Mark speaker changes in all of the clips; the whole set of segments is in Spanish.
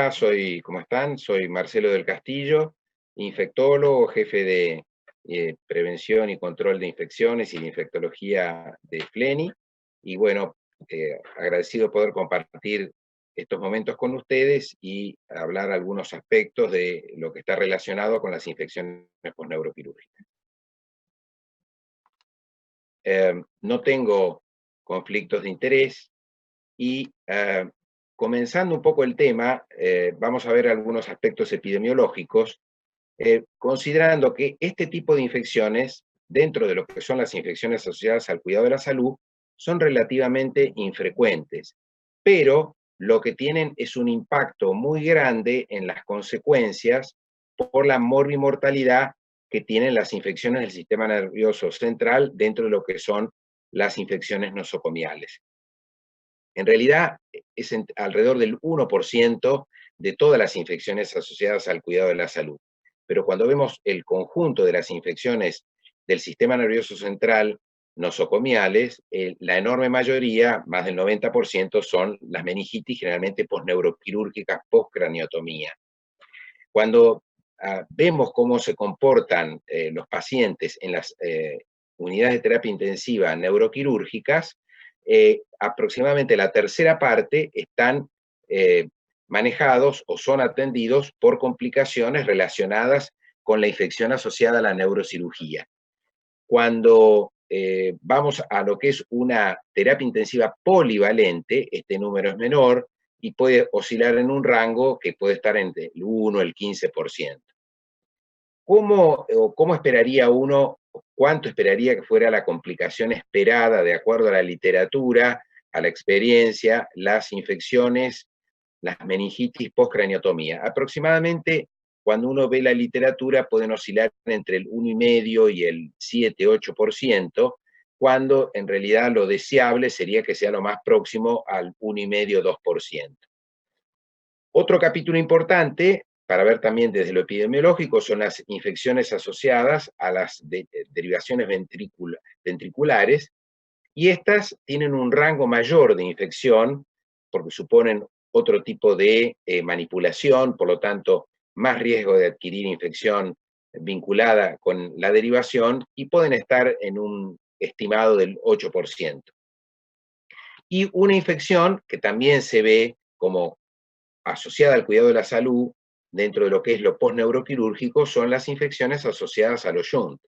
Speaker 1: Hola, ¿cómo están? Soy Marcelo del Castillo, infectólogo, jefe de prevención y control de infecciones y de infectología de FLENI. Y bueno, agradecido poder compartir estos momentos con ustedes y hablar algunos aspectos de lo que está relacionado con las infecciones postneuroquirúrgicas. No tengo conflictos de interés y comenzando un poco el tema, vamos a ver algunos aspectos epidemiológicos, considerando que este tipo de infecciones, dentro de lo que son las infecciones asociadas al cuidado de la salud, son relativamente infrecuentes, pero lo que tienen es un impacto muy grande en las consecuencias por la morbimortalidad que tienen las infecciones del sistema nervioso central dentro de lo que son las infecciones nosocomiales. En realidad es alrededor del 1% de todas las infecciones asociadas al cuidado de la salud. Pero cuando vemos el conjunto de las infecciones del sistema nervioso central nosocomiales, la enorme mayoría, más del 90%, son las meningitis, generalmente postneuroquirúrgicas, postcraniotomía. Cuando vemos cómo se comportan los pacientes en las unidades de terapia intensiva neuroquirúrgicas, aproximadamente la tercera parte están manejados o son atendidos por complicaciones relacionadas con la infección asociada a la neurocirugía. Cuando vamos a lo que es una terapia intensiva polivalente, este número es menor y puede oscilar en un rango que puede estar entre el 1 y el 15%. ¿Cómo esperaría uno, cuánto esperaría que fuera la complicación esperada de acuerdo a la literatura, a la experiencia, las infecciones, las meningitis postcraniotomía? Aproximadamente, cuando uno ve la literatura, pueden oscilar entre el 1,5 y el 7-8%, cuando en realidad lo deseable sería que sea lo más próximo al 1,5-2%. Otro capítulo importante para ver también desde lo epidemiológico son las infecciones asociadas a las derivaciones ventriculares, y estas tienen un rango mayor de infección porque suponen otro tipo de manipulación, por lo tanto, más riesgo de adquirir infección vinculada con la derivación, y pueden estar en un estimado del 8%. Y una infección que también se ve como asociada al cuidado de la salud dentro de lo que es lo postneuroquirúrgico son las infecciones asociadas a los shunt,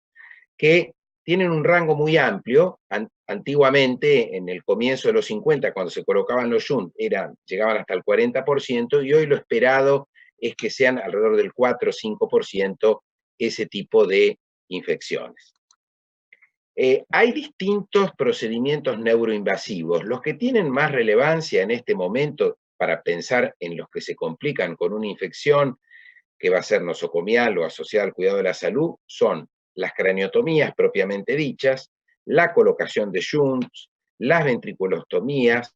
Speaker 1: que tienen un rango muy amplio. Antiguamente, en el comienzo de los 50, cuando se colocaban los shunt, llegaban hasta el 40%, y hoy lo esperado es que sean alrededor del 4 o 5% ese tipo de infecciones. Hay distintos procedimientos neuroinvasivos. Los que tienen más relevancia en este momento para pensar en los que se complican con una infección que va a ser nosocomial o asociada al cuidado de la salud son las craniotomías propiamente dichas, la colocación de shunts, las ventriculostomías,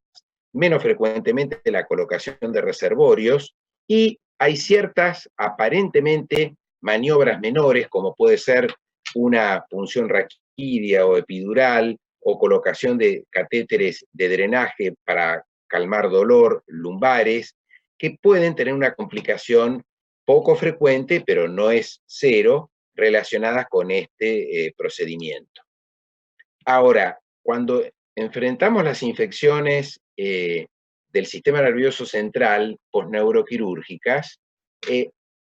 Speaker 1: menos frecuentemente la colocación de reservorios, y hay ciertas aparentemente maniobras menores, como puede ser una punción raquídea o epidural, o colocación de catéteres de drenaje para calmar dolor lumbares, que pueden tener una complicación poco frecuente, pero no es cero, relacionadas con este procedimiento. Ahora, cuando enfrentamos las infecciones del sistema nervioso central postneuroquirúrgicas,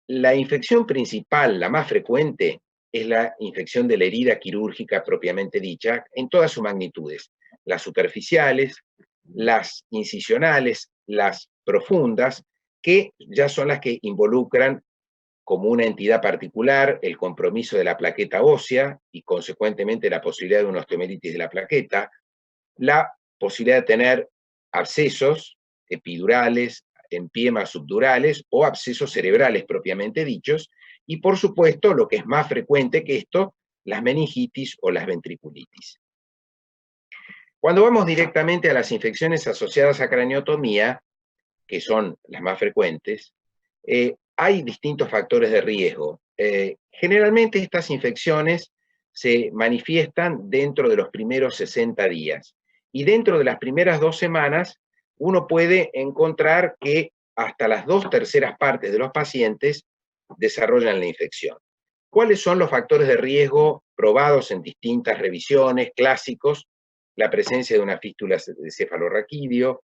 Speaker 1: la infección principal, la más frecuente, es la infección de la herida quirúrgica propiamente dicha, en todas sus magnitudes: las superficiales, las incisionales, las profundas, que ya son las que involucran como una entidad particular el compromiso de la plaqueta ósea y consecuentemente la posibilidad de una osteomelitis de la plaqueta, la posibilidad de tener abscesos epidurales, empiemas subdurales o abscesos cerebrales propiamente dichos, y por supuesto, lo que es más frecuente que esto, las meningitis o las ventriculitis. Cuando vamos directamente a las infecciones asociadas a craniotomía, que son las más frecuentes, hay distintos factores de riesgo. Generalmente estas infecciones se manifiestan dentro de los primeros 60 días, y dentro de las primeras 2 semanas uno puede encontrar que hasta las 2/3 partes de los pacientes desarrollan la infección. ¿Cuáles son los factores de riesgo probados en distintas revisiones clásicos? La presencia de una fístula de cefalorraquídeo,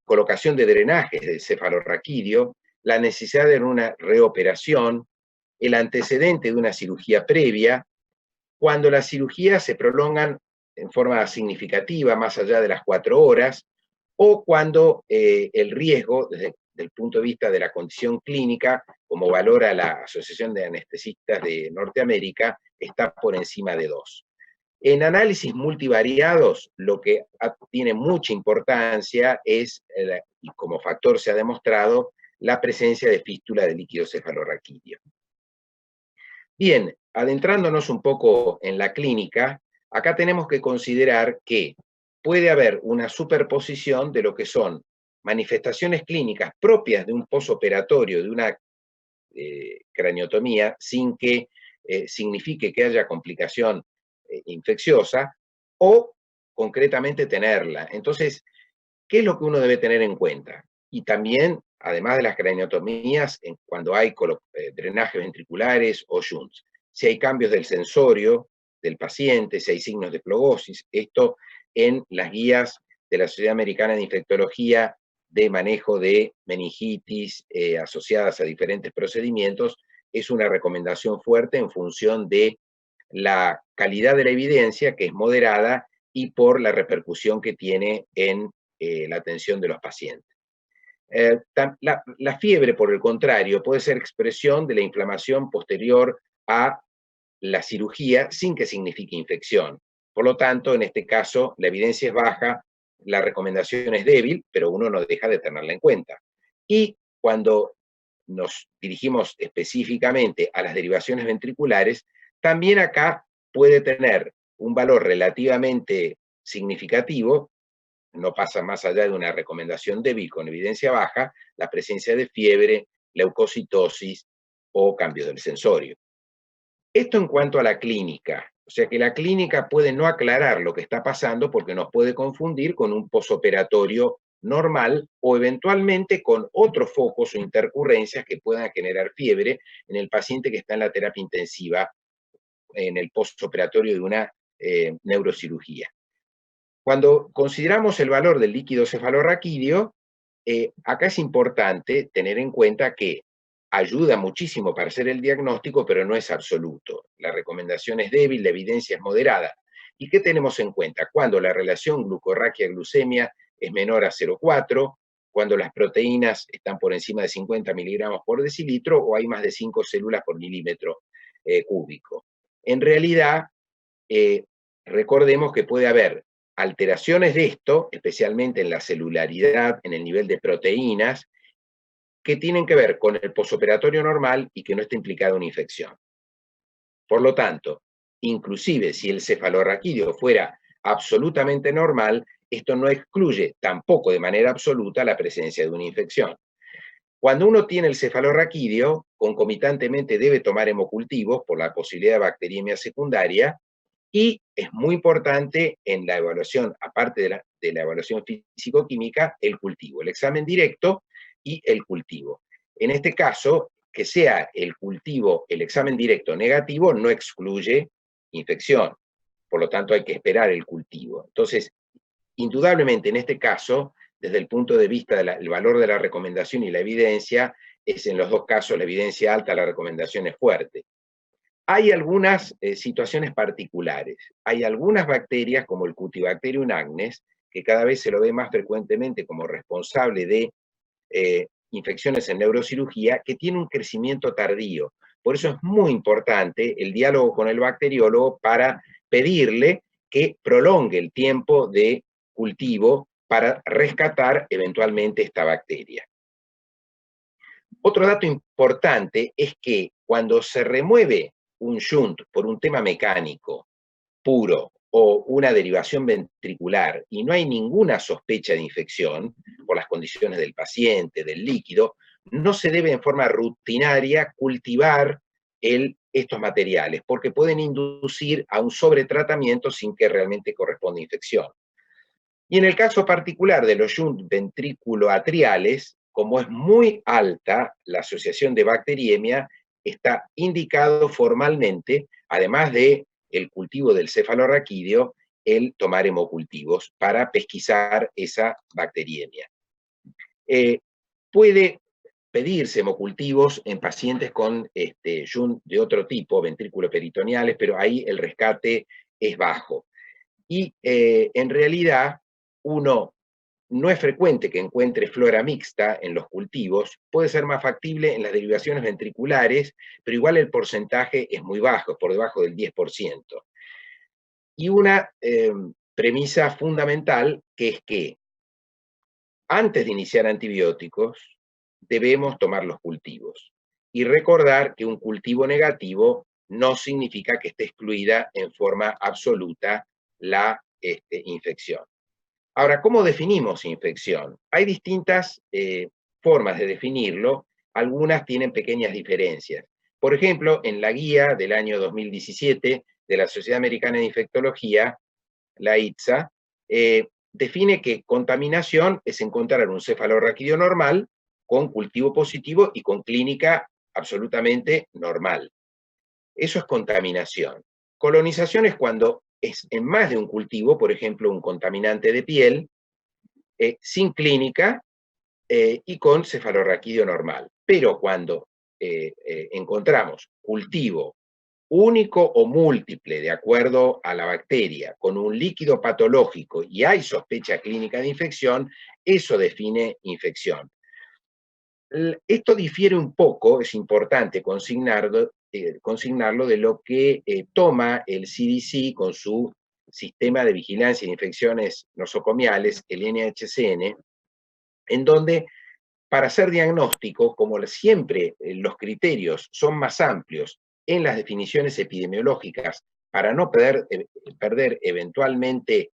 Speaker 1: colocación de drenajes de cefalorraquídeo, la necesidad de una reoperación, el antecedente de una cirugía previa, cuando las cirugías se prolongan en forma significativa, más allá de las 4 horas, o cuando el riesgo, desde el punto de vista de la condición clínica, como valora la Asociación de Anestesistas de Norteamérica, está por encima de 2. En análisis multivariados, lo que tiene mucha importancia es, y como factor se ha demostrado, la presencia de fístula de líquido cefalorraquídeo. Bien, adentrándonos un poco en la clínica, acá tenemos que considerar que puede haber una superposición de lo que son manifestaciones clínicas propias de un posoperatorio, de una craniotomía, sin que signifique que haya complicación infecciosa, o concretamente tenerla. Entonces, ¿qué es lo que uno debe tener en cuenta? Y también, además de las craniotomías, cuando hay drenajes ventriculares o shunts, si hay cambios del sensorio del paciente, si hay signos de flogosis, esto en las guías de la Sociedad Americana de Infectología de manejo de meningitis asociadas a diferentes procedimientos, es una recomendación fuerte en función de la calidad de la evidencia, que es moderada, y por la repercusión que tiene en la atención de los pacientes. La fiebre, por el contrario, puede ser expresión de la inflamación posterior a la cirugía sin que signifique infección. Por lo tanto, en este caso, la evidencia es baja, la recomendación es débil, pero uno no deja de tenerla en cuenta. Y cuando nos dirigimos específicamente a las derivaciones ventriculares, también acá puede tener un valor relativamente significativo, no pasa más allá de una recomendación débil con evidencia baja, la presencia de fiebre, leucocitosis o cambios del sensorio. Esto en cuanto a la clínica, o sea que la clínica puede no aclarar lo que está pasando porque nos puede confundir con un posoperatorio normal o eventualmente con otros focos o intercurrencias que puedan generar fiebre en el paciente que está en la terapia intensiva en el postoperatorio de una neurocirugía. Cuando consideramos el valor del líquido cefalorraquídeo, acá es importante tener en cuenta que ayuda muchísimo para hacer el diagnóstico, pero no es absoluto. La recomendación es débil, la evidencia es moderada. ¿Y qué tenemos en cuenta? Cuando la relación glucorraquia-glucemia es menor a 0,4, cuando las proteínas están por encima de 50 miligramos por decilitro o hay más de 5 células por milímetro cúbico. En realidad, recordemos que puede haber alteraciones de esto, especialmente en la celularidad, en el nivel de proteínas, que tienen que ver con el posoperatorio normal y que no está implicada una infección. Por lo tanto, inclusive si el cefalorraquídeo fuera absolutamente normal, esto no excluye tampoco de manera absoluta la presencia de una infección. Cuando uno tiene el cefalorraquídeo, concomitantemente debe tomar hemocultivos por la posibilidad de bacteriemia secundaria, y es muy importante en la evaluación, aparte de la evaluación físico-química, el cultivo, el examen directo y el cultivo. En este caso, que sea el cultivo, el examen directo negativo, no excluye infección. Por lo tanto, hay que esperar el cultivo. Entonces, indudablemente, en este caso, desde el punto de vista del valor de la recomendación y la evidencia, es en los dos casos la evidencia alta, la recomendación es fuerte. Hay algunas situaciones particulares. Hay algunas bacterias, como el Cutibacterium agnes, que cada vez se lo ve más frecuentemente como responsable de infecciones en neurocirugía, que tiene un crecimiento tardío. Por eso es muy importante el diálogo con el bacteriólogo para pedirle que prolongue el tiempo de cultivo para rescatar eventualmente esta bacteria. Otro dato importante es que cuando se remueve un shunt por un tema mecánico puro o una derivación ventricular y no hay ninguna sospecha de infección por las condiciones del paciente, del líquido, no se debe en forma rutinaria cultivar estos materiales, porque pueden inducir a un sobretratamiento sin que realmente corresponda infección. Y en el caso particular de los shunt ventriculoatriales, como es muy alta la asociación de bacteriemia, está indicado formalmente, además de el cultivo del cefalorraquídeo, el tomar hemocultivos para pesquisar esa bacteriemia. Puede pedirse hemocultivos en pacientes con Shunt de otro tipo, ventrículo peritoneales, pero ahí el rescate es bajo. Y en realidad uno no es frecuente que encuentre flora mixta en los cultivos, puede ser más factible en las derivaciones ventriculares, pero igual el porcentaje es muy bajo, por debajo del 10%. Y una premisa fundamental, que es que antes de iniciar antibióticos, debemos tomar los cultivos. Y recordar que un cultivo negativo no significa que esté excluida en forma absoluta la infección. Ahora, ¿cómo definimos infección? Hay distintas formas de definirlo, algunas tienen pequeñas diferencias. Por ejemplo, en la guía del año 2017 de la Sociedad Americana de Infectología, la ITSA, define que contaminación es encontrar un cefalorraquídeo normal con cultivo positivo y con clínica absolutamente normal. Eso es contaminación. Colonización es cuando es en más de un cultivo, por ejemplo, un contaminante de piel, sin clínica y con cefalorraquídeo normal. Pero cuando encontramos cultivo único o múltiple, de acuerdo a la bacteria, con un líquido patológico y hay sospecha clínica de infección, eso define infección. Esto difiere un poco, es importante consignarlo de lo que toma el CDC con su sistema de vigilancia de infecciones nosocomiales, el NHCN, en donde para hacer diagnóstico, como siempre los criterios son más amplios en las definiciones epidemiológicas, para no perder eventualmente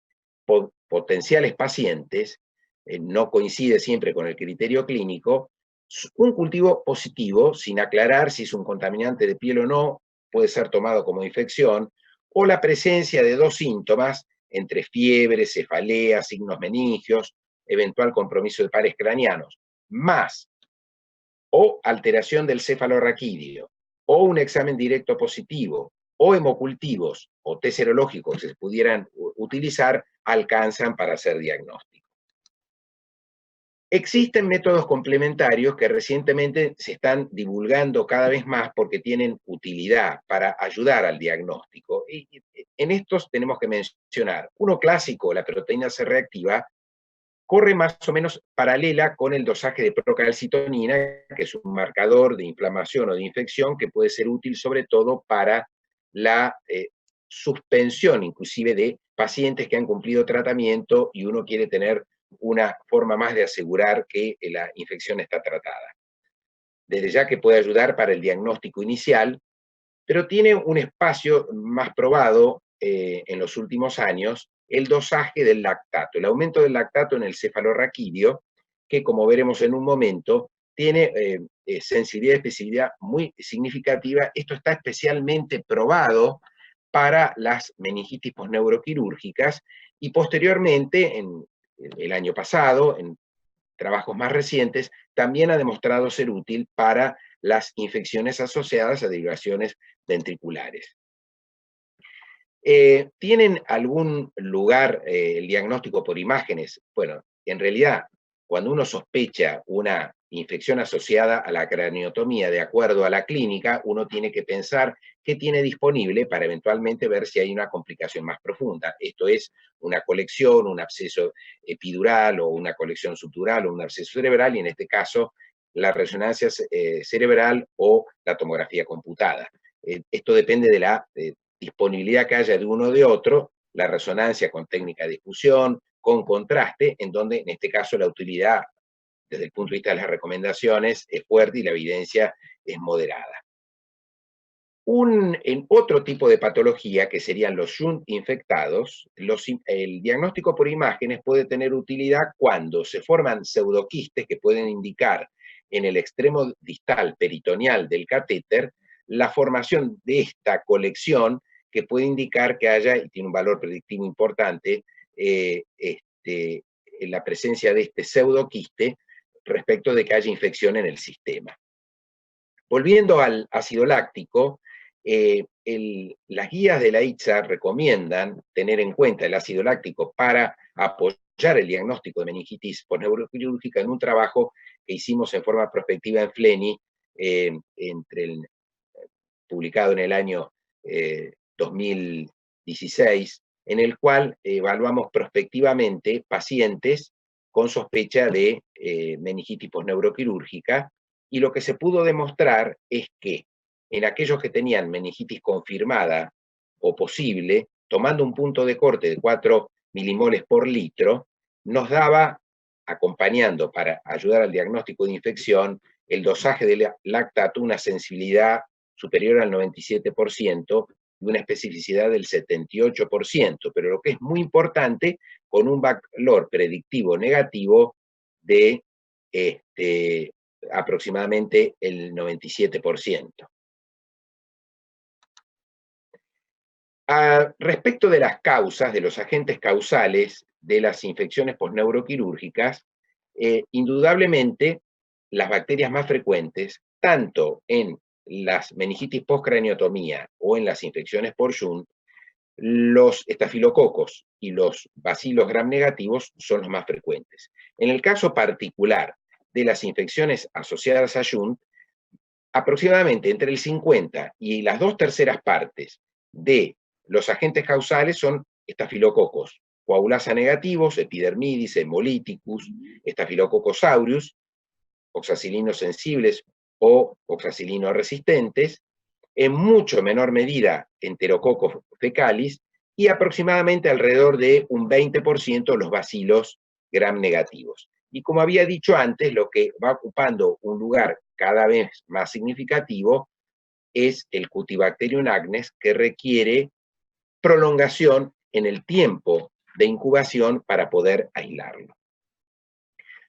Speaker 1: potenciales pacientes, no coincide siempre con el criterio clínico, un cultivo positivo, sin aclarar si es un contaminante de piel o no, puede ser tomado como infección, o la presencia de dos síntomas, entre fiebre, cefalea, signos meningios, eventual compromiso de pares craneanos, más o alteración del cefalorraquídeo, o un examen directo positivo, o hemocultivos o test serológicos que se pudieran utilizar, alcanzan para hacer diagnóstico. Existen métodos complementarios que recientemente se están divulgando cada vez más porque tienen utilidad para ayudar al diagnóstico. Y en estos tenemos que mencionar uno clásico, la proteína C reactiva, corre más o menos paralela con el dosaje de procalcitonina, que es un marcador de inflamación o de infección que puede ser útil sobre todo para la suspensión inclusive de pacientes que han cumplido tratamiento y uno quiere tener una forma más de asegurar que la infección está tratada. Desde ya que puede ayudar para el diagnóstico inicial, pero tiene un espacio más probado en los últimos años, el dosaje del lactato, el aumento del lactato en el cefalorraquídeo, que como veremos en un momento, tiene sensibilidad y especificidad muy significativa. Esto está especialmente probado para las meningitis posneuroquirúrgicas y posteriormente, en el año pasado, en trabajos más recientes, también ha demostrado ser útil para las infecciones asociadas a derivaciones ventriculares. ¿Tienen algún lugar el diagnóstico por imágenes? Bueno, en realidad, cuando uno sospecha una infección asociada a la craniotomía de acuerdo a la clínica, uno tiene que pensar qué tiene disponible para eventualmente ver si hay una complicación más profunda. Esto es una colección, un absceso epidural o una colección subdural o un absceso cerebral, y en este caso la resonancia cerebral o la tomografía computada. Esto depende de la disponibilidad que haya de uno o de otro, la resonancia con técnica de difusión, con contraste, en donde en este caso la utilidad desde el punto de vista de las recomendaciones es fuerte y la evidencia es moderada. En otro tipo de patología, que serían los Shunt infectados, el diagnóstico por imágenes puede tener utilidad cuando se forman pseudoquistes que pueden indicar en el extremo distal peritoneal del catéter la formación de esta colección que puede indicar que haya, y tiene un valor predictivo importante, la presencia de este pseudoquiste respecto de que haya infección en el sistema. Volviendo al ácido láctico, las guías de la ITSA recomiendan tener en cuenta el ácido láctico para apoyar el diagnóstico de meningitis posneuroquirúrgica en un trabajo que hicimos en forma prospectiva en FLENI, publicado en el año 2016, en el cual evaluamos prospectivamente pacientes con sospecha de meningitis posneuroquirúrgica, y lo que se pudo demostrar es que en aquellos que tenían meningitis confirmada o posible, tomando un punto de corte de 4 milimoles por litro, nos daba, acompañando para ayudar al diagnóstico de infección, el dosaje de lactato, una sensibilidad superior al 97% y una especificidad del 78%, pero lo que es muy importante, con un valor predictivo negativo de aproximadamente el 97%. Respecto de las causas, de los agentes causales de las infecciones posneuroquirúrgicas, indudablemente las bacterias más frecuentes, tanto en las meningitis postcraniotomía o en las infecciones por Shunt, los estafilococos y los bacilos gram negativos son los más frecuentes. En el caso particular de las infecciones asociadas a Shunt, aproximadamente entre el 50 y las 2/3 partes de los agentes causales son estafilococos, coagulasa negativos, epidermidis, hemolyticus, estafilococos aureus, oxacilinos sensibles o oxacilino resistentes, en mucho menor medida enterococos fecalis, y aproximadamente alrededor de un 20% los bacilos gram negativos. Y como había dicho antes, lo que va ocupando un lugar cada vez más significativo es el Cutibacterium acnes, que requiere prolongación en el tiempo de incubación para poder aislarlo.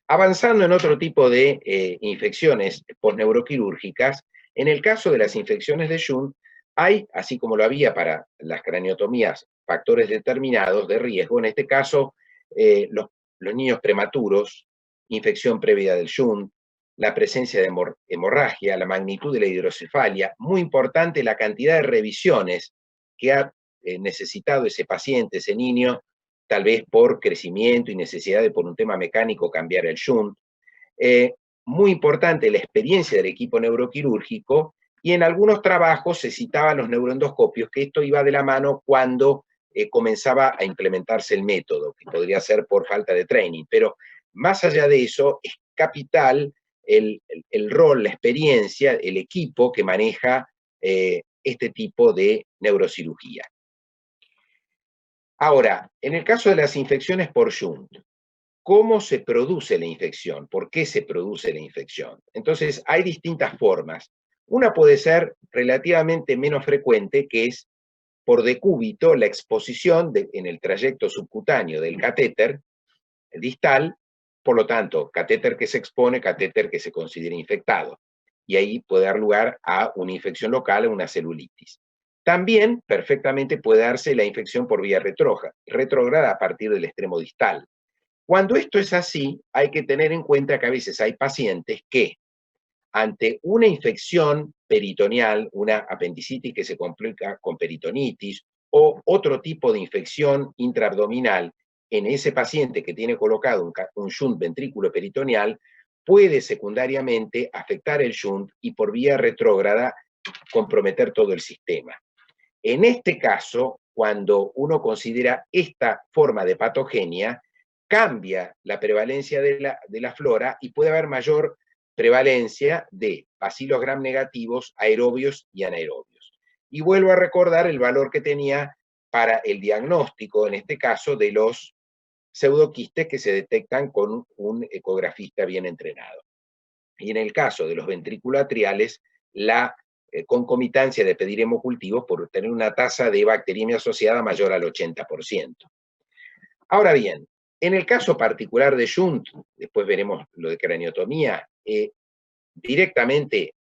Speaker 1: Avanzando en otro tipo de infecciones posneuroquirúrgicas, en el caso de las infecciones de Shunt, hay, así como lo había para las craniotomías, factores determinados de riesgo. En este caso, los niños prematuros, infección previa del Shunt, la presencia de hemorragia, la magnitud de la hidrocefalia, muy importante la cantidad de revisiones que ha necesitado ese paciente, ese niño, tal vez por crecimiento y necesidad de, por un tema mecánico, cambiar el shunt. Muy importante la experiencia del equipo neuroquirúrgico, y en algunos trabajos se citaban los neuroendoscopios, que esto iba de la mano cuando comenzaba a implementarse el método, que podría ser por falta de training, pero más allá de eso, es capital el rol, la experiencia, el equipo que maneja este tipo de neurocirugía. Ahora, en el caso de las infecciones por Shunt, ¿cómo se produce la infección? ¿Por qué se produce la infección? Entonces, hay distintas formas. Una puede ser relativamente menos frecuente, que es por decúbito la exposición en el trayecto subcutáneo del catéter distal, por lo tanto, catéter que se expone, catéter que se considera infectado. Y ahí puede dar lugar a una infección local, a una celulitis. También perfectamente puede darse la infección por vía retrógrada a partir del extremo distal. Cuando esto es así, hay que tener en cuenta que a veces hay pacientes que, ante una infección peritoneal, una apendicitis que se complica con peritonitis, o otro tipo de infección intraabdominal, en ese paciente que tiene colocado un shunt ventrículo peritoneal, puede secundariamente afectar el shunt y por vía retrógrada comprometer todo el sistema. En este caso, cuando uno considera esta forma de patogenia, cambia la prevalencia de la flora y puede haber mayor prevalencia de bacilos gram negativos, aerobios y anaerobios. Y vuelvo a recordar el valor que tenía para el diagnóstico, en este caso, de los pseudoquistes que se detectan con un ecografista bien entrenado. Y en el caso de los ventriculatriales, la concomitancia de pedir hemocultivos por tener una tasa de bacteriemia asociada mayor al 80%. Ahora bien, en el caso particular de Shunt, después veremos lo de craniotomía, directamente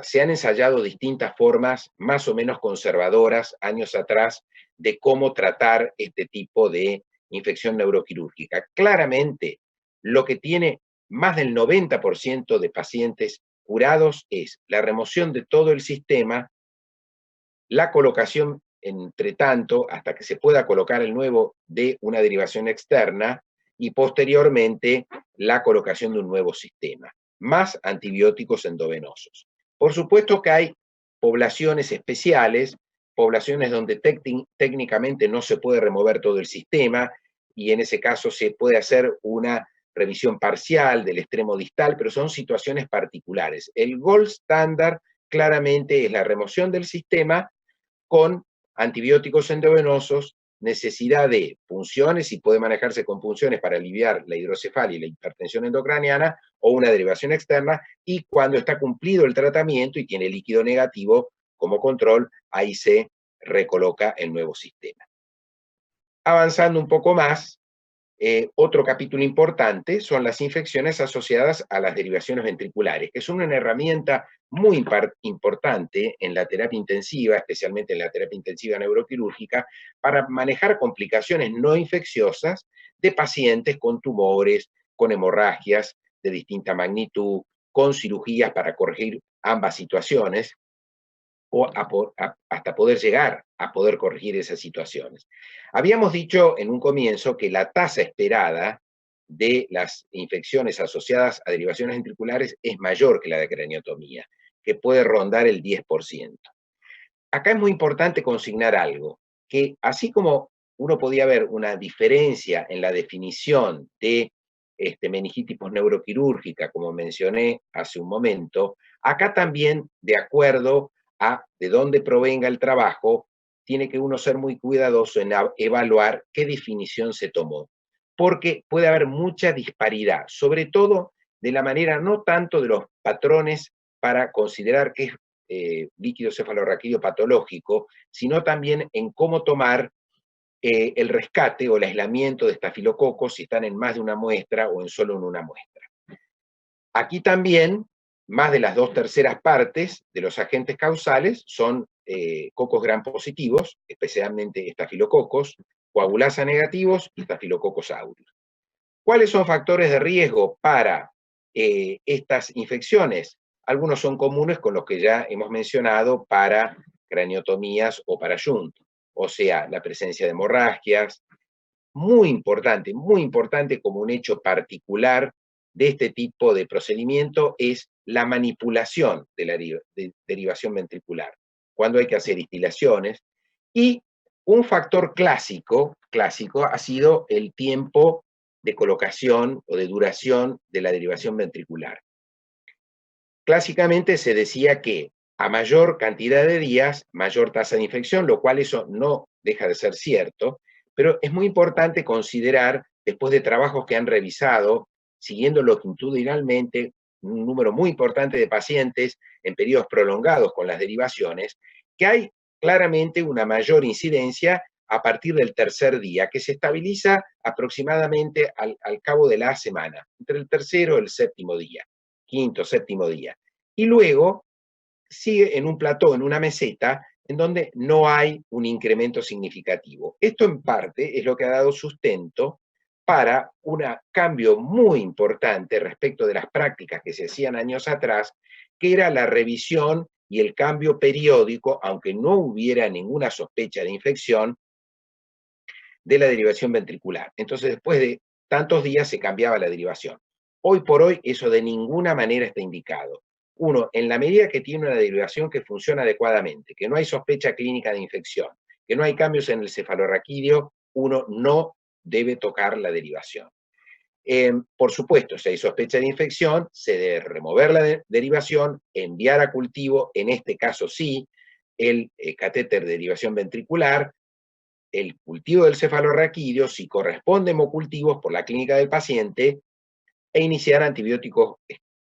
Speaker 1: se han ensayado distintas formas más o menos conservadoras años atrás de cómo tratar este tipo de infección neuroquirúrgica. Claramente, lo que tiene más del 90% de pacientes curados es la remoción de todo el sistema, la colocación, entre tanto, hasta que se pueda colocar el nuevo, de una derivación externa, y posteriormente la colocación de un nuevo sistema, más antibióticos endovenosos. Por supuesto que hay poblaciones especiales, poblaciones donde técnicamente no se puede remover todo el sistema, y en ese caso se puede hacer una revisión parcial del extremo distal, pero son situaciones particulares. El gold standard claramente es la remoción del sistema con antibióticos endovenosos, necesidad de punciones, y puede manejarse con punciones para aliviar la hidrocefalia y la hipertensión endocraniana, o una derivación externa, y cuando está cumplido el tratamiento y tiene líquido negativo como control, ahí se recoloca el nuevo sistema. Avanzando un poco más, otro capítulo importante son las infecciones asociadas a las derivaciones ventriculares, que son una herramienta muy importante en la terapia intensiva, especialmente en la terapia intensiva neuroquirúrgica, para manejar complicaciones no infecciosas de pacientes con tumores, con hemorragias de distinta magnitud, con cirugías para corregir ambas situaciones, o hasta poder llegar a poder corregir esas situaciones. Habíamos dicho en un comienzo que la tasa esperada de las infecciones asociadas a derivaciones ventriculares es mayor que la de craniotomía, que puede rondar el 10%. Acá es muy importante consignar algo, que así como uno podía ver una diferencia en la definición de meningitis posneuroquirúrgica, como mencioné hace un momento, acá también, de acuerdo a de dónde provenga el trabajo, tiene que uno ser muy cuidadoso en evaluar qué definición se tomó, porque puede haber mucha disparidad, sobre todo de la manera, no tanto de los patrones para considerar que es líquido cefalorraquídeo patológico, sino también en cómo tomar el rescate o el aislamiento de estafilococos si están en más de una muestra o en solo en una muestra. Aquí también, más de las 2/3 partes de los agentes causales son cocos gram positivos, especialmente estafilococos, coagulasa negativos y estafilococos aureus. ¿Cuáles son factores de riesgo para estas infecciones? Algunos son comunes con los que ya hemos mencionado para craniotomías o para shunt, o sea, la presencia de hemorragias. Muy importante como un hecho particular de este tipo de procedimiento es la manipulación de la derivación ventricular, cuando hay que hacer instilaciones. Y un factor clásico ha sido el tiempo de colocación o de duración de la derivación ventricular. Clásicamente se decía que a mayor cantidad de días, mayor tasa de infección, lo cual eso no deja de ser cierto, pero es muy importante considerar, después de trabajos que han revisado, siguiendo longitudinalmente un número muy importante de pacientes en periodos prolongados con las derivaciones, que hay claramente una mayor incidencia a partir del tercer día, que se estabiliza aproximadamente al cabo de la semana, entre el tercero y el séptimo día, quinto, séptimo día. Y luego sigue en un plató, en una meseta, en donde no hay un incremento significativo. Esto en parte es lo que ha dado sustento para un cambio muy importante respecto de las prácticas que se hacían años atrás, que era la revisión y el cambio periódico, aunque no hubiera ninguna sospecha de infección, de la derivación ventricular. Entonces, después de tantos días se cambiaba la derivación. Hoy por hoy eso de ninguna manera está indicado. Uno, en la medida que tiene una derivación que funciona adecuadamente, que no hay sospecha clínica de infección, que no hay cambios en el cefalorraquídeo, uno no debe tocar la derivación. Por supuesto, si hay sospecha de infección, se debe remover la derivación, enviar a cultivo, en este caso sí, el catéter de derivación ventricular, el cultivo del cefalorraquídeo, si corresponde hemocultivos por la clínica del paciente, e iniciar antibióticos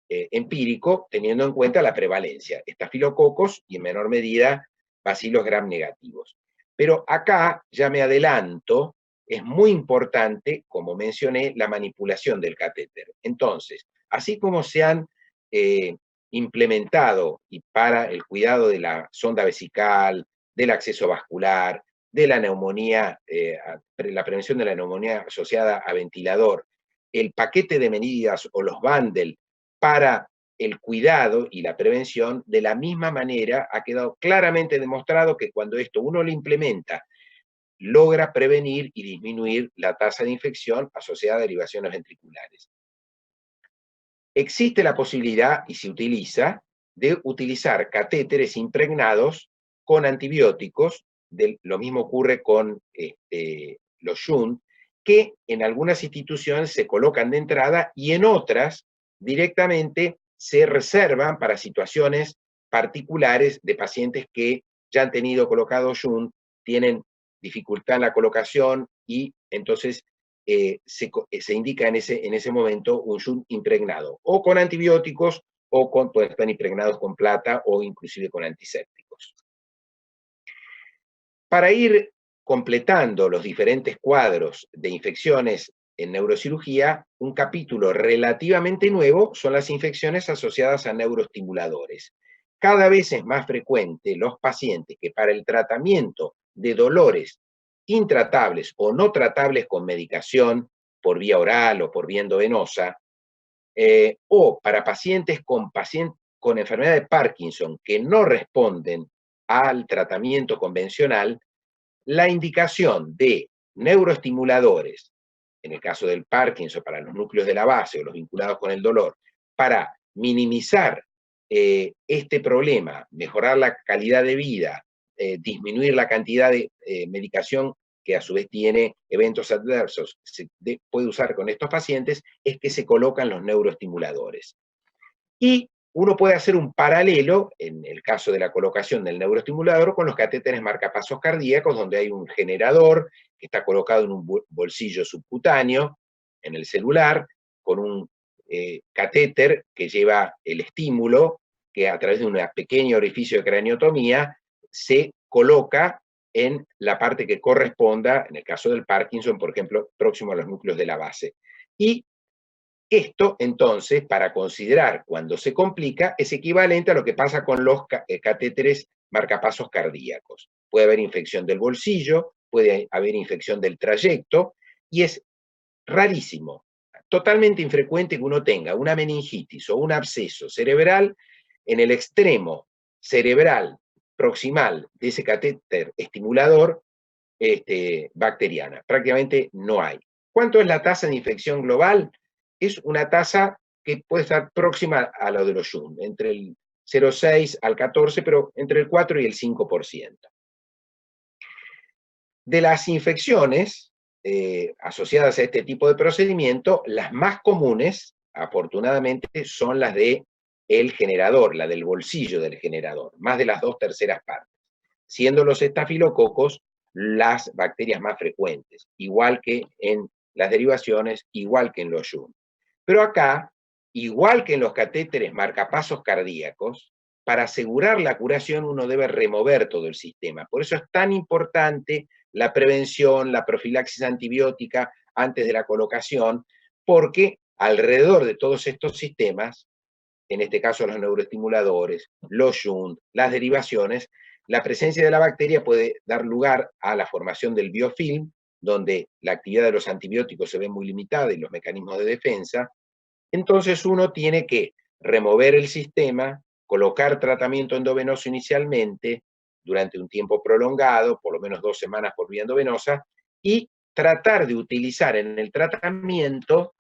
Speaker 1: empírico, teniendo en cuenta la prevalencia, estafilococos y en menor medida bacilos gram negativos. Pero acá, ya me adelanto, es muy importante, como mencioné, la manipulación del catéter. Entonces, así como se han implementado y para el cuidado de la sonda vesical, del acceso vascular, de la neumonía, la prevención de la neumonía asociada a ventilador, el paquete de medidas o los bundles para el cuidado y la prevención, de la misma manera ha quedado claramente demostrado que cuando esto uno lo implementa, logra prevenir y disminuir la tasa de infección asociada a derivaciones ventriculares. Existe la posibilidad, y se utiliza, de utilizar catéteres impregnados con antibióticos. Lo mismo ocurre con los shunt, que en algunas instituciones se colocan de entrada y en otras directamente se reservan para situaciones particulares de pacientes que ya han tenido colocado shunt, tienen dificultad en la colocación y entonces se indica en ese momento un shunt impregnado, o con antibióticos, o pueden estar impregnados con plata, o inclusive con antisépticos. Para ir completando los diferentes cuadros de infecciones en neurocirugía, un capítulo relativamente nuevo son las infecciones asociadas a neuroestimuladores. Cada vez es más frecuente los pacientes que para el tratamiento de dolores intratables o no tratables con medicación por vía oral o por vía endovenosa, o para pacientes con enfermedad de Parkinson que no responden al tratamiento convencional, la indicación de neuroestimuladores, en el caso del Parkinson, para los núcleos de la base o los vinculados con el dolor, para minimizar este problema, mejorar la calidad de vida, disminuir la cantidad de medicación que a su vez tiene eventos adversos, se puede usar con estos pacientes, es que se colocan los neuroestimuladores. Y uno puede hacer un paralelo, en el caso de la colocación del neuroestimulador, con los catéteres marcapasos cardíacos, donde hay un generador que está colocado en un bolsillo subcutáneo, en el celular, con un catéter que lleva el estímulo, que a través de un pequeño orificio de craniotomía se coloca en la parte que corresponda, en el caso del Parkinson, por ejemplo, próximo a los núcleos de la base. Y esto, entonces, para considerar cuando se complica, es equivalente a lo que pasa con los catéteres marcapasos cardíacos. Puede haber infección del bolsillo, puede haber infección del trayecto, y es rarísimo, totalmente infrecuente que uno tenga una meningitis o un absceso cerebral en el extremo cerebral proximal de ese catéter estimulador bacteriana. Prácticamente no hay. ¿Cuánto es la tasa de infección global? Es una tasa que puede estar próxima a lo de los shunt, entre el 0,6 al 14, pero entre el 4 y el 5%. De las infecciones asociadas a este tipo de procedimiento, las más comunes, afortunadamente, son las de el generador, la del bolsillo del generador, más de las 2/3 partes, siendo los estafilococos las bacterias más frecuentes, igual que en las derivaciones, igual que en los shunt. Pero acá, igual que en los catéteres marcapasos cardíacos, para asegurar la curación uno debe remover todo el sistema. Por eso es tan importante la prevención, la profilaxis antibiótica antes de la colocación, porque alrededor de todos estos sistemas, en este caso los neuroestimuladores, los shunt, las derivaciones, la presencia de la bacteria puede dar lugar a la formación del biofilm, donde la actividad de los antibióticos se ve muy limitada y los mecanismos de defensa. Entonces uno tiene que remover el sistema, colocar tratamiento endovenoso inicialmente, durante un tiempo prolongado, por lo menos 2 semanas por vía endovenosa, y tratar de utilizar en el tratamiento,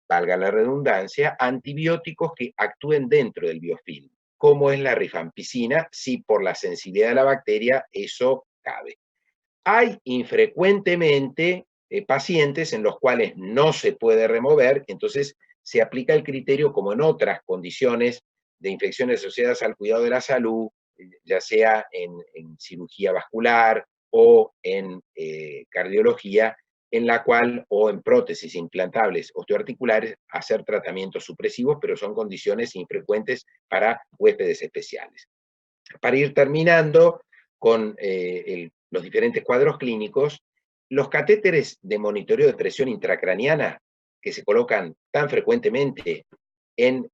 Speaker 1: valga la redundancia, antibióticos que actúen dentro del biofilm, como es la rifampicina, si por la sensibilidad de la bacteria eso cabe. Hay infrecuentemente pacientes en los cuales no se puede remover, entonces se aplica el criterio como en otras condiciones de infecciones asociadas al cuidado de la salud, ya sea en cirugía vascular o en cardiología, en la cual, o en prótesis implantables osteoarticulares, hacer tratamientos supresivos, pero son condiciones infrecuentes para huéspedes especiales. Para ir terminando con los diferentes cuadros clínicos, los catéteres de monitoreo de presión intracraniana que se colocan tan frecuentemente en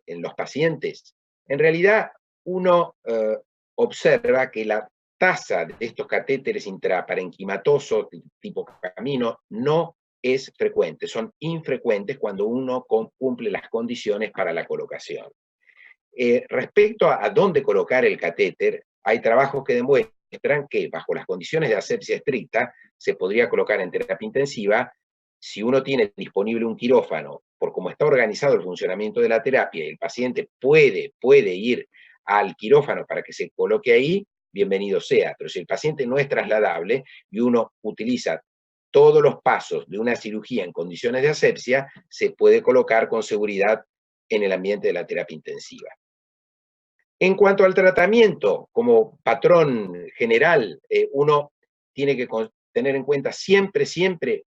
Speaker 1: los pacientes, en realidad uno observa que la tasa de estos catéteres intraparenquimatosos tipo camino no es frecuente, son infrecuentes cuando uno cumple las condiciones para la colocación. Respecto a dónde colocar el catéter, hay trabajos que demuestran que bajo las condiciones de asepsia estricta se podría colocar en terapia intensiva si uno tiene disponible un quirófano, por cómo está organizado el funcionamiento de la terapia y el paciente puede ir al quirófano para que se coloque ahí, bienvenido sea. Pero si el paciente no es trasladable y uno utiliza todos los pasos de una cirugía en condiciones de asepsia, se puede colocar con seguridad en el ambiente de la terapia intensiva. En cuanto al tratamiento, como patrón general, uno tiene que tener en cuenta siempre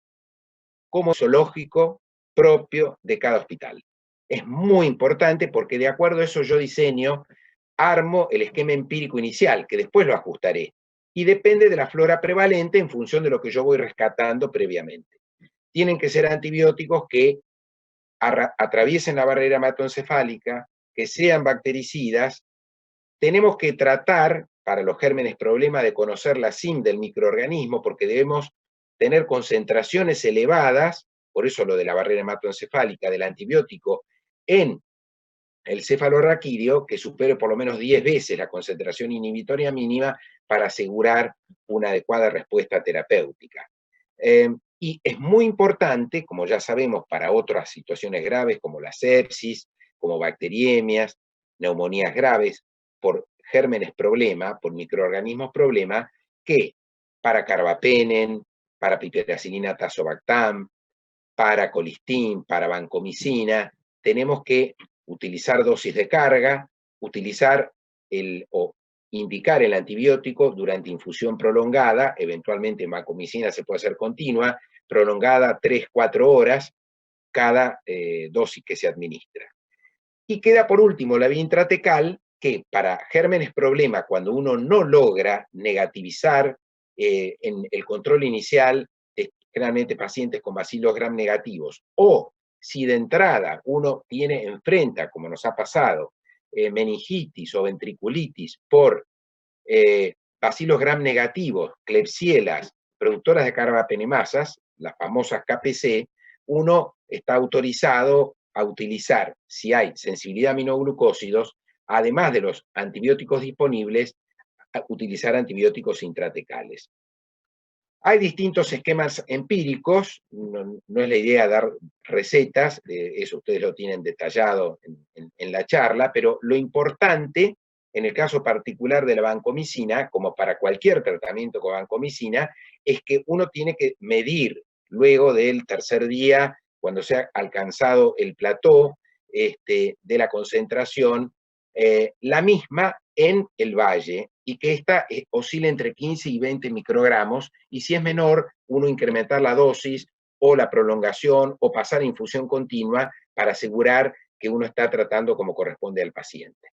Speaker 1: cómo es zoológico propio de cada hospital. Es muy importante porque de acuerdo a eso yo diseño, armo el esquema empírico inicial, que después lo ajustaré, y depende de la flora prevalente en función de lo que yo voy rescatando previamente. Tienen que ser antibióticos que atraviesen la barrera hematoencefálica, que sean bactericidas. Tenemos que tratar, para los gérmenes problema, de conocer la SIM del microorganismo, porque debemos tener concentraciones elevadas, por eso lo de la barrera hematoencefálica del antibiótico, en el cefalorraquídeo, que supere por lo menos 10 veces la concentración inhibitoria mínima para asegurar una adecuada respuesta terapéutica. Y es muy importante, como ya sabemos, para otras situaciones graves como la sepsis, como bacteriemias, neumonías graves, por gérmenes problema, por microorganismos problema, que para carbapenem, para piperacilina tazobactam, para colistin, para vancomicina, tenemos que utilizar dosis de carga, utilizar o indicar el antibiótico durante infusión prolongada, eventualmente en vancomicina se puede hacer continua, prolongada 3-4 horas cada dosis que se administra. Y queda por último la vía intratecal, que para gérmenes problema, cuando uno no logra negativizar en el control inicial, generalmente pacientes con bacilos gram negativos, o si de entrada uno enfrenta, como nos ha pasado, meningitis o ventriculitis por bacilos gram negativos, klebsielas, productoras de carbapenemasas, las famosas KPC, uno está autorizado a utilizar, si hay sensibilidad a aminoglucósidos, además de los antibióticos disponibles, a utilizar antibióticos intratecales. Hay distintos esquemas empíricos, no es la idea dar recetas, eso ustedes lo tienen detallado en la charla, pero lo importante, en el caso particular de la vancomicina, como para cualquier tratamiento con vancomicina, es que uno tiene que medir luego del tercer día, cuando se ha alcanzado el plató de la concentración, la misma en el valle, y que esta oscila entre 15 y 20 microgramos, y si es menor, uno incrementar la dosis o la prolongación o pasar a infusión continua para asegurar que uno está tratando como corresponde al paciente.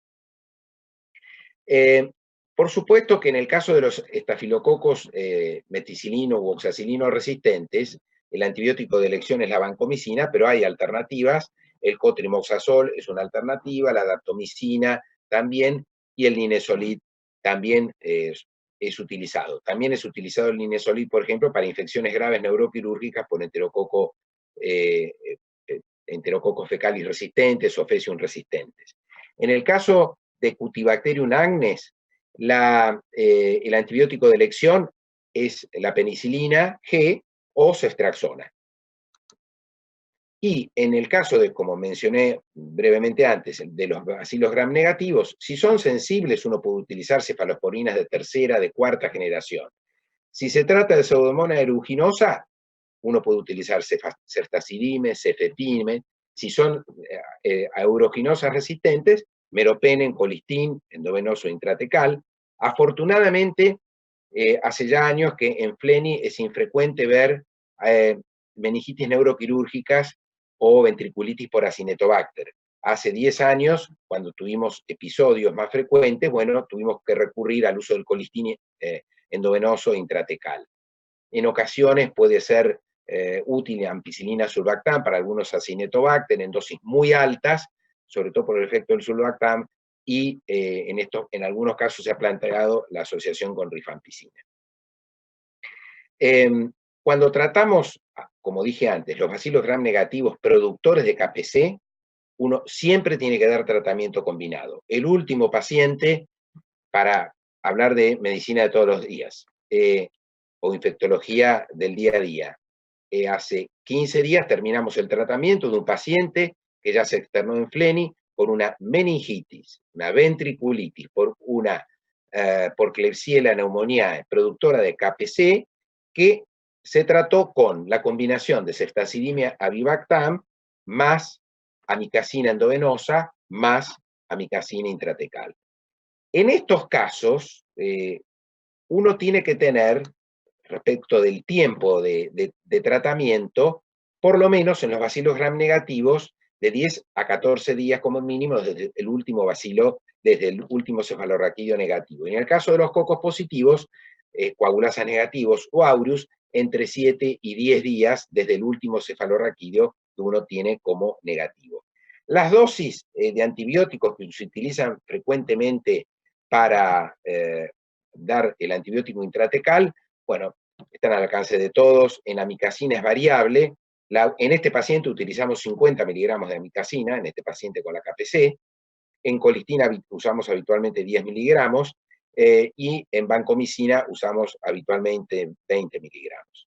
Speaker 1: Por supuesto que en el caso de los estafilococos meticilino u oxacilino resistentes, el antibiótico de elección es la vancomicina, pero hay alternativas. El cotrimoxazol es una alternativa, la daptomicina también, y el ninesolid también es utilizado. También es utilizado el ninesolid, por ejemplo, para infecciones graves neuroquirúrgicas por enterococos fecalis resistentes o fecium resistentes. En el caso de Cutibacterium agnes, el antibiótico de elección es la penicilina G o ceftriaxona. Y en el caso de, como mencioné brevemente antes, de los bacilos gram negativos, si son sensibles, uno puede utilizar cefalosporinas de tercera, de cuarta generación. Si se trata de Pseudomonas aeruginosa, uno puede utilizar ceftazidime, cefepime. Si son aeruginosas resistentes, meropenem, colistin, endovenoso intratecal. Afortunadamente, hace ya años que en FLENI es infrecuente ver meningitis neuroquirúrgicas o ventriculitis por Acinetobacter. Hace 10 años, cuando tuvimos episodios más frecuentes, bueno, tuvimos que recurrir al uso del colistin endovenoso intratecal. En ocasiones puede ser útil ampicilina sulbactam para algunos Acinetobacter en dosis muy altas, sobre todo por el efecto del sulbactam, y en algunos casos se ha planteado la asociación con rifampicina. Cuando tratamos como dije antes, los bacilos gram negativos productores de KPC, uno siempre tiene que dar tratamiento combinado. El último paciente, para hablar de medicina de todos los días, o infectología del día a día, hace 15 días terminamos el tratamiento de un paciente que ya se externó en FLENI por una meningitis, una ventriculitis, por Klebsiella pneumoniae productora de KPC, que se trató con la combinación de ceftazidimia avibactam más amikacina endovenosa más amikacina intratecal. En estos casos, uno tiene que tener, respecto del tiempo de tratamiento, por lo menos en los bacilos gram negativos, de 10 a 14 días como mínimo desde el último bacilo, desde el último cefalorraquídeo negativo. Y en el caso de los cocos positivos, coagulasas negativos o aureus, entre 7 y 10 días desde el último cefalorraquídeo que uno tiene como negativo. Las dosis de antibióticos que se utilizan frecuentemente para dar el antibiótico intratecal, bueno, están al alcance de todos. En amikacina es variable. En este paciente utilizamos 50 miligramos de amikacina, en este paciente con la KPC. En colistina usamos habitualmente 10 miligramos y en vancomicina usamos habitualmente 20 miligramos.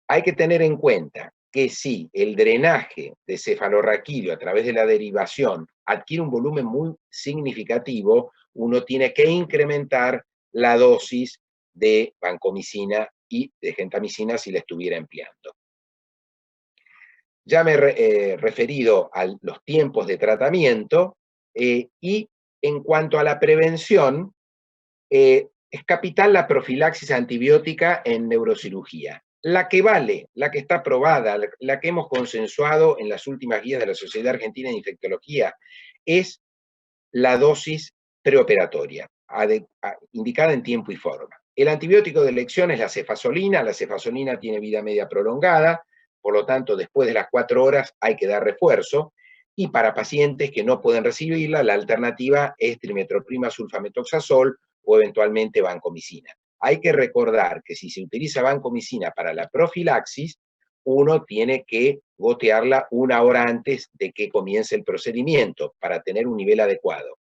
Speaker 1: Hay que tener en cuenta que si el drenaje de cefalorraquídeo a través de la derivación adquiere un volumen muy significativo, uno tiene que incrementar la dosis de vancomicina y de gentamicina si la estuviera empleando. Ya me he referido a los tiempos de tratamiento y en cuanto a la prevención, es capital la profilaxis antibiótica en neurocirugía. La que vale, la que está aprobada, la que hemos consensuado en las últimas guías de la Sociedad Argentina de Infectología, es la dosis preoperatoria, indicada en tiempo y forma. El antibiótico de elección es la cefazolina tiene vida media prolongada, por lo tanto, después de las 4 horas hay que dar refuerzo, y para pacientes que no pueden recibirla, la alternativa es trimetroprima sulfametoxazol o eventualmente vancomicina. Hay que recordar que si se utiliza vancomicina para la profilaxis, uno tiene que gotearla 1 hora antes de que comience el procedimiento para tener un nivel adecuado.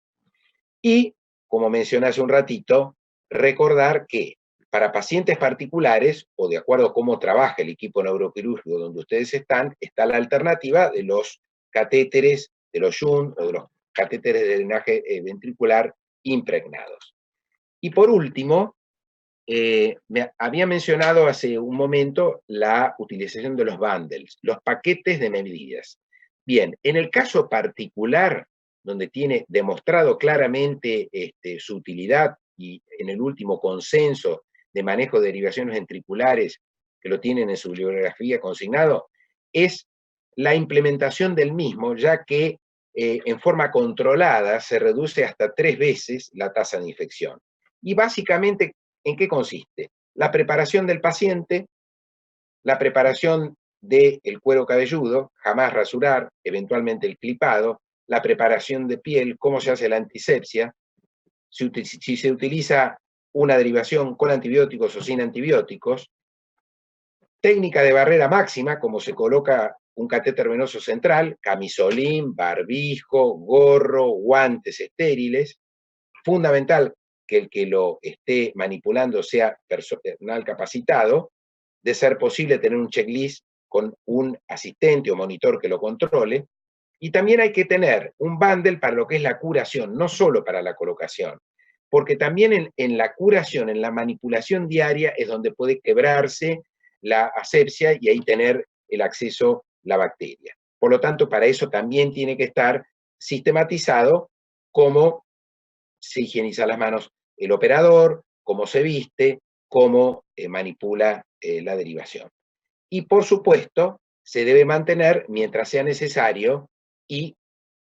Speaker 1: Y, como mencioné hace un ratito, recordar que para pacientes particulares, o de acuerdo a cómo trabaja el equipo neuroquirúrgico donde ustedes están, está la alternativa de los catéteres, de los shunt o de los catéteres de drenaje ventricular impregnados. Y por último, me había mencionado hace un momento la utilización de los bundles, los paquetes de medidas. Bien, en el caso particular, donde tiene demostrado claramente su utilidad y en el último consenso de manejo de derivaciones ventriculares, que lo tienen en su bibliografía consignado, es la implementación del mismo, ya que en forma controlada se reduce hasta 3 veces la tasa de infección. Y básicamente, ¿en qué consiste? La preparación del paciente, la preparación del cuero cabelludo, jamás rasurar, eventualmente el clipado, la preparación de piel, cómo se hace la antisepsia, si se utiliza una derivación con antibióticos o sin antibióticos, técnica de barrera máxima, como se coloca un catéter venoso central, camisolín, barbijo, gorro, guantes estériles, fundamental que el que lo esté manipulando sea personal capacitado, de ser posible tener un checklist con un asistente o monitor que lo controle, y también hay que tener un bundle para lo que es la curación, no solo para la colocación, porque también en la curación, en la manipulación diaria, es donde puede quebrarse la asepsia y ahí tener el acceso la bacteria. Por lo tanto, para eso también tiene que estar sistematizado cómo se higieniza las manos el operador, cómo se viste, cómo manipula la derivación. Y por supuesto, se debe mantener mientras sea necesario y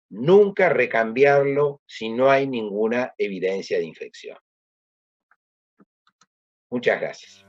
Speaker 1: nunca recambiarlo si no hay ninguna evidencia de infección. Muchas gracias.